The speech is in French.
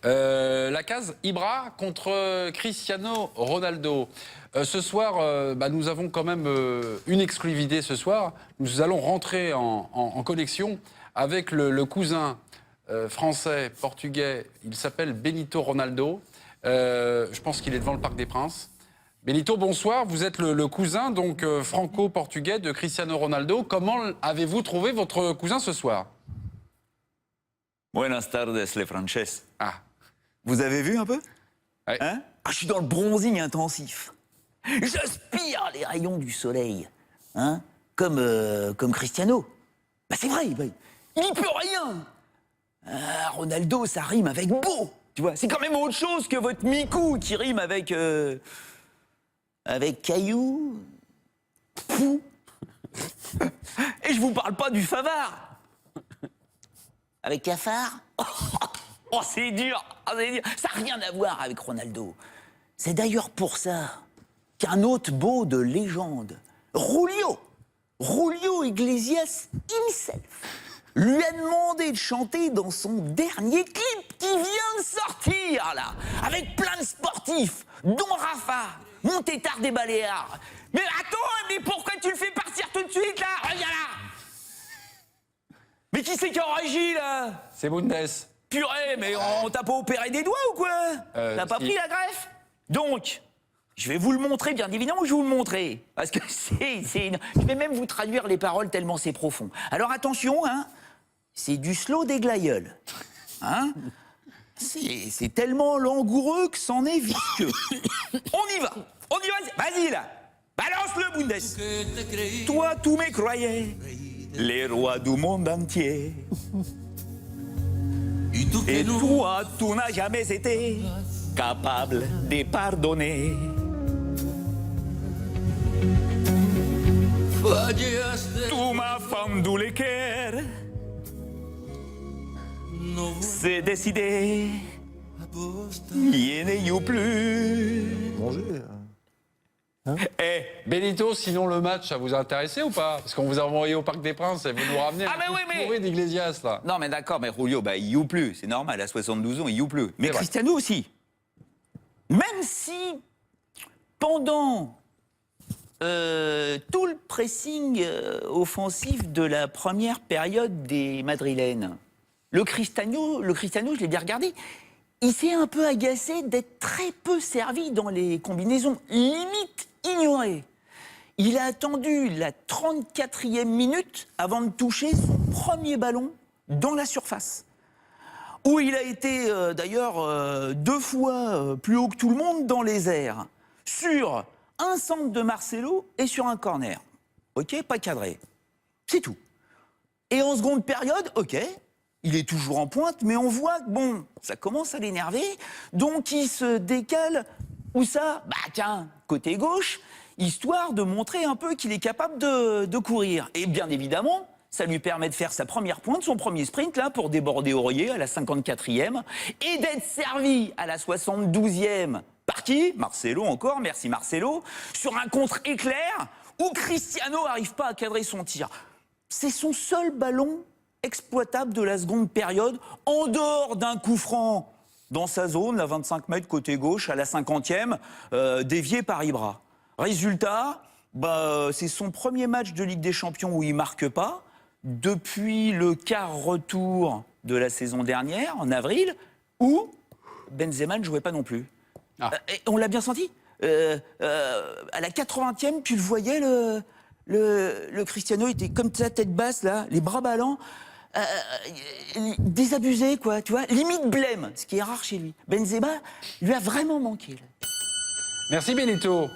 La case Ibra contre Cristiano Ronaldo. Ce soir, nous avons quand même une exclusivité ce soir. Nous allons rentrer en connexion avec le cousin français, portugais. Il s'appelle Benito Ronaldo. Je pense qu'il est devant le Parc des Princes. Benito, bonsoir. Vous êtes le cousin donc franco-portugais de Cristiano Ronaldo. Comment avez-vous trouvé votre cousin ce soir? Buenas tardes, les Frances. Ah. Vous avez vu un peu? Ouais. Hein? Je suis dans le bronzing intensif. J'aspire les rayons du soleil. Hein? Comme Cristiano. Bah c'est vrai, il n'y peut rien. Ronaldo, ça rime avec beau. Tu vois, c'est quand même autre chose que votre Mikou qui rime avec caillou, fou. Et je vous parle pas du Favard. Avec cafard. Oh, c'est dur. Oh, c'est dur. Ça n'a rien à voir avec Ronaldo. C'est d'ailleurs pour ça qu'un autre beau de légende, Julio Iglesias himself, lui a demandé de chanter dans son dernier clip qui vient de sortir, là, avec plein de sportifs, dont Rafa, mon tétard des Baléares. Mais attends, mais pourquoi tu le fais partir tout de suite, là? Regarde là. Mais qui c'est qui en régie, là? C'est Bundes. Purée, mais on t'a pas opéré des doigts ou quoi? T'as pas pris la greffe? Donc, je vais vous le montrer, bien évidemment, je vais vous le montrer. Parce que je vais même vous traduire les paroles tellement c'est profond. Alors attention, hein, c'est du slow des glaïeuls. Hein? C'est tellement langoureux que c'en est visqueux. On y va, vas-y là. Balance le Bundes. Toi, tous mes croyais, les rois du monde entier. Et toi, tu n'as jamais été capable de pardonner. Tu m'as fendu le cœur. C'est décidé. Il n'y a plus. Manger. Eh, Benito, sinon le match, ça vous a intéressé ou pas? Parce qu'on vous a envoyé au Parc des Princes et vous nous ramenez Ah, mais oui, mais- bourré d'Iglesias, là. non, mais d'accord, mais Julio, il joue plus. C'est normal, à 72 ans, il joue plus. Mais C'est vrai. Cristiano aussi. Même si, pendant tout le pressing offensif de la première période des Madrilènes, le Cristiano, je l'ai bien regardé, il s'est un peu agacé d'être très peu servi dans les combinaisons, limite ignoré. Il a attendu la 34e minute avant de toucher son premier ballon dans la surface. Où il a été d'ailleurs 2 fois plus haut que tout le monde dans les airs. Sur un centre de Marcelo et sur un corner. Ok, pas cadré. C'est tout. Et en seconde période, ok, il est toujours en pointe, mais on voit que bon, ça commence à l'énerver. Donc il se décale. Où ça? Bah tiens, côté gauche, histoire de montrer un peu qu'il est capable de courir. Et bien évidemment, ça lui permet de faire sa première pointe, son premier sprint, là, pour déborder Aurier à la 54e, et d'être servi à la 72e par qui? Marcelo encore, merci Marcelo, sur un contre éclair où Cristiano n'arrive pas à cadrer son tir. C'est son seul ballon exploitable de la seconde période, en dehors d'un coup franc dans sa zone, la 25 mètres côté gauche, à la 50e, dévié par Ibra. Résultat, c'est son premier match de Ligue des Champions où il ne marque pas, depuis le quart retour de la saison dernière, en avril, où Benzema ne jouait pas non plus. Ah. Et on l'a bien senti. À la 80e, tu le voyais, le Cristiano était comme sa tête basse, là, les bras ballants, désabusé, quoi, tu vois, limite blême, ce qui est rare chez lui. Benzema lui a vraiment manqué, là. Merci Benito.